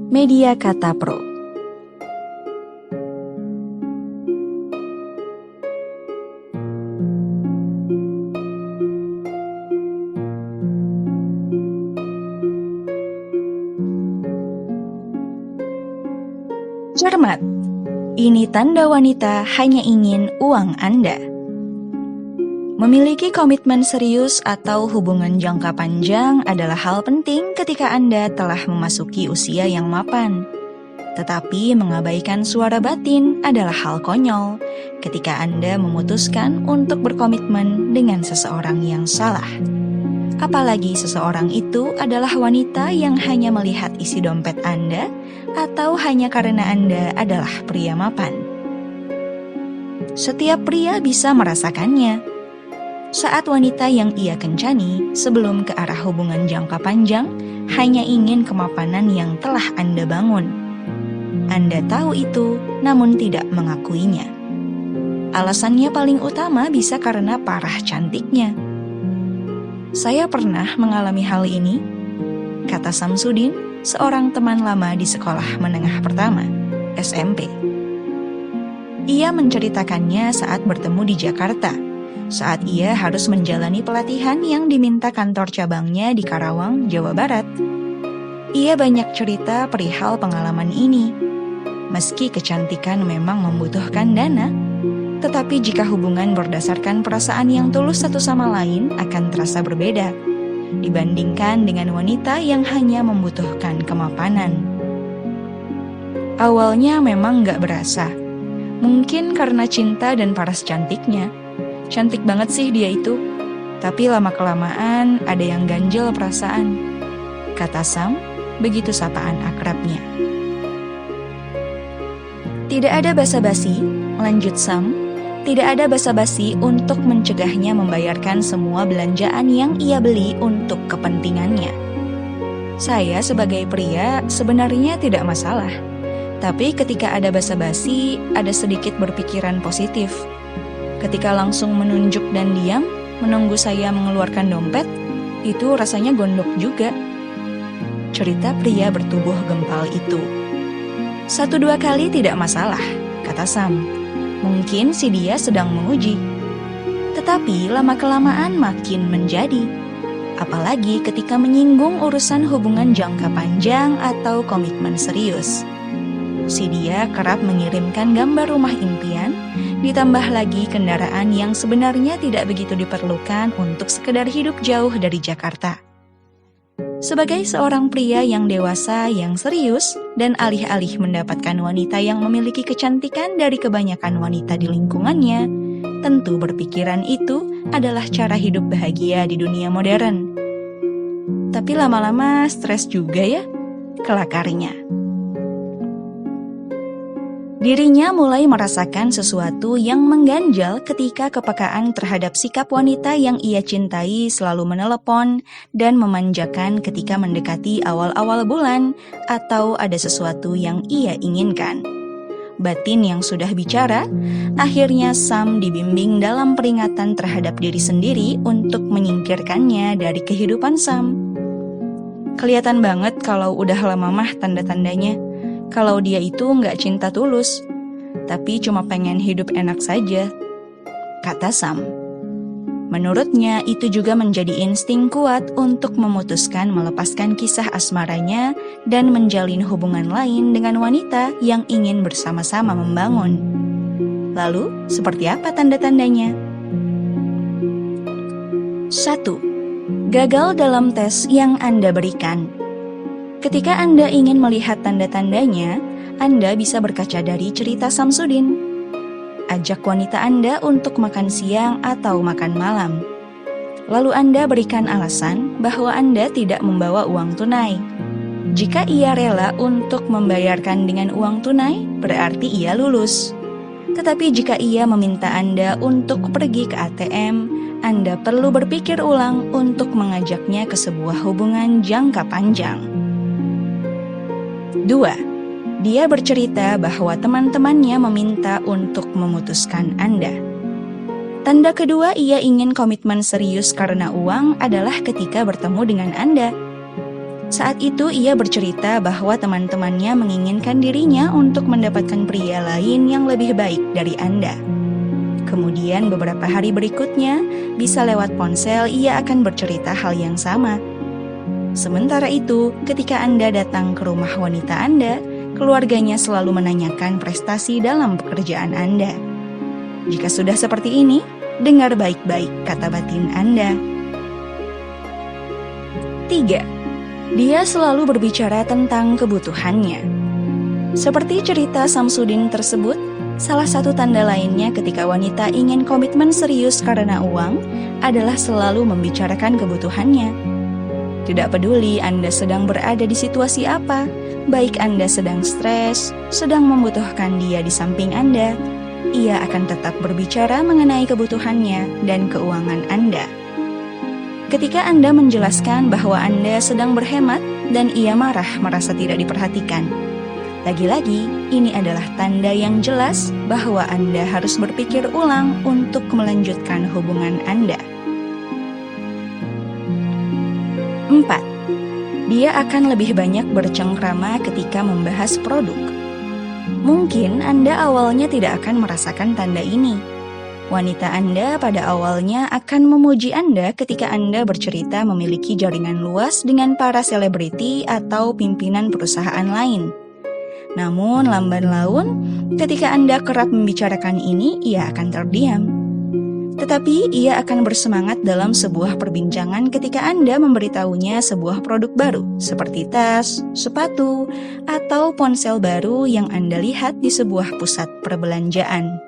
Media Kata Pro. Cermat, ini tanda wanita hanya ingin uang Anda. Memiliki komitmen serius atau hubungan jangka panjang adalah hal penting ketika Anda telah memasuki usia yang mapan. Tetapi mengabaikan suara batin adalah hal konyol ketika Anda memutuskan untuk berkomitmen dengan seseorang yang salah. Apalagi seseorang itu adalah wanita yang hanya melihat isi dompet Anda atau hanya karena Anda adalah pria mapan. Setiap pria bisa merasakannya. Saat wanita yang ia kencani sebelum ke arah hubungan jangka panjang hanya ingin kemapanan yang telah Anda bangun. Anda tahu itu, namun tidak mengakuinya. Alasannya paling utama bisa karena parah cantiknya. Saya pernah mengalami hal ini, kata Samsudin, seorang teman lama di sekolah menengah pertama, SMP. Ia menceritakannya saat bertemu di Jakarta, saat ia harus menjalani pelatihan yang diminta kantor cabangnya di Karawang, Jawa Barat. Ia banyak cerita perihal pengalaman ini. Meski kecantikan memang membutuhkan dana, tetapi jika hubungan berdasarkan perasaan yang tulus satu sama lain akan terasa berbeda dibandingkan dengan wanita yang hanya membutuhkan kemapanan. Awalnya memang gak berasa, mungkin karena cinta dan paras cantiknya. Cantik banget sih dia itu, tapi lama-kelamaan ada yang ganjel perasaan, kata Sam, begitu sapaan akrabnya. Tidak ada basa-basi, lanjut Sam, tidak ada basa-basi untuk mencegahnya membayarkan semua belanjaan yang ia beli untuk kepentingannya. Saya sebagai pria sebenarnya tidak masalah, tapi ketika ada basa-basi, ada sedikit berpikiran positif. Ketika langsung menunjuk dan diam, menunggu saya mengeluarkan dompet, itu rasanya gondok juga. Cerita pria bertubuh gempal itu. 1-2 kali tidak masalah, kata Sam. Mungkin si dia sedang menguji. Tetapi lama-kelamaan makin menjadi. Apalagi ketika menyinggung urusan hubungan jangka panjang atau komitmen serius. Si dia kerap mengirimkan gambar rumah impian, ditambah lagi kendaraan yang sebenarnya tidak begitu diperlukan untuk sekedar hidup jauh dari Jakarta. Sebagai seorang pria yang dewasa, yang serius, dan alih-alih mendapatkan wanita yang memiliki kecantikan dari kebanyakan wanita di lingkungannya, tentu berpikiran itu adalah cara hidup bahagia di dunia modern. Tapi lama-lama stres juga ya, kelakarnya. Dirinya mulai merasakan sesuatu yang mengganjal ketika kepekaan terhadap sikap wanita yang ia cintai selalu menelepon dan memanjakan ketika mendekati awal-awal bulan atau ada sesuatu yang ia inginkan. Batin yang sudah bicara, akhirnya Sam dibimbing dalam peringatan terhadap diri sendiri untuk menyingkirkannya dari kehidupan Sam. Kelihatan banget kalau udah lama mah tanda-tandanya. Kalau dia itu nggak cinta tulus, tapi cuma pengen hidup enak saja, kata Sam. Menurutnya itu juga menjadi insting kuat untuk memutuskan melepaskan kisah asmaranya dan menjalin hubungan lain dengan wanita yang ingin bersama-sama membangun. Lalu, seperti apa tanda-tandanya? 1. Gagal dalam tes yang Anda berikan. Ketika Anda ingin melihat tanda-tandanya, Anda bisa berkaca dari cerita Samsudin. Ajak wanita Anda untuk makan siang atau makan malam. Lalu Anda berikan alasan bahwa Anda tidak membawa uang tunai. Jika ia rela untuk membayarkan dengan uang tunai, berarti ia lulus. Tetapi jika ia meminta Anda untuk pergi ke ATM, Anda perlu berpikir ulang untuk mengajaknya ke sebuah hubungan jangka panjang. 2. Dia bercerita bahwa teman-temannya meminta untuk memutuskan Anda. Tanda kedua ia ingin komitmen serius karena uang adalah ketika bertemu dengan Anda. Saat itu ia bercerita bahwa teman-temannya menginginkan dirinya untuk mendapatkan pria lain yang lebih baik dari Anda. Kemudian beberapa hari berikutnya, bisa lewat ponsel ia akan bercerita hal yang sama. Sementara itu, ketika Anda datang ke rumah wanita Anda, keluarganya selalu menanyakan prestasi dalam pekerjaan Anda. Jika sudah seperti ini, dengar baik-baik kata batin Anda. 3. Dia selalu berbicara tentang kebutuhannya. Seperti cerita Samsudin tersebut, salah satu tanda lainnya ketika wanita ingin komitmen serius karena uang adalah selalu membicarakan kebutuhannya. Tidak peduli Anda sedang berada di situasi apa, baik Anda sedang stres, sedang membutuhkan dia di samping Anda, ia akan tetap berbicara mengenai kebutuhannya dan keuangan Anda. Ketika Anda menjelaskan bahwa Anda sedang berhemat dan ia marah merasa tidak diperhatikan. Lagi-lagi, ini adalah tanda yang jelas bahwa Anda harus berpikir ulang untuk melanjutkan hubungan Anda. 4. Dia akan lebih banyak bercengkrama ketika membahas produk. Mungkin Anda awalnya tidak akan merasakan tanda ini. Wanita Anda pada awalnya akan memuji Anda ketika Anda bercerita memiliki jaringan luas dengan para selebriti atau pimpinan perusahaan lain. Namun lamban laun, ketika Anda kerap membicarakan ini, ia akan terdiam. Tetapi ia akan bersemangat dalam sebuah perbincangan ketika Anda memberitahunya sebuah produk baru, seperti tas, sepatu, atau ponsel baru yang Anda lihat di sebuah pusat perbelanjaan.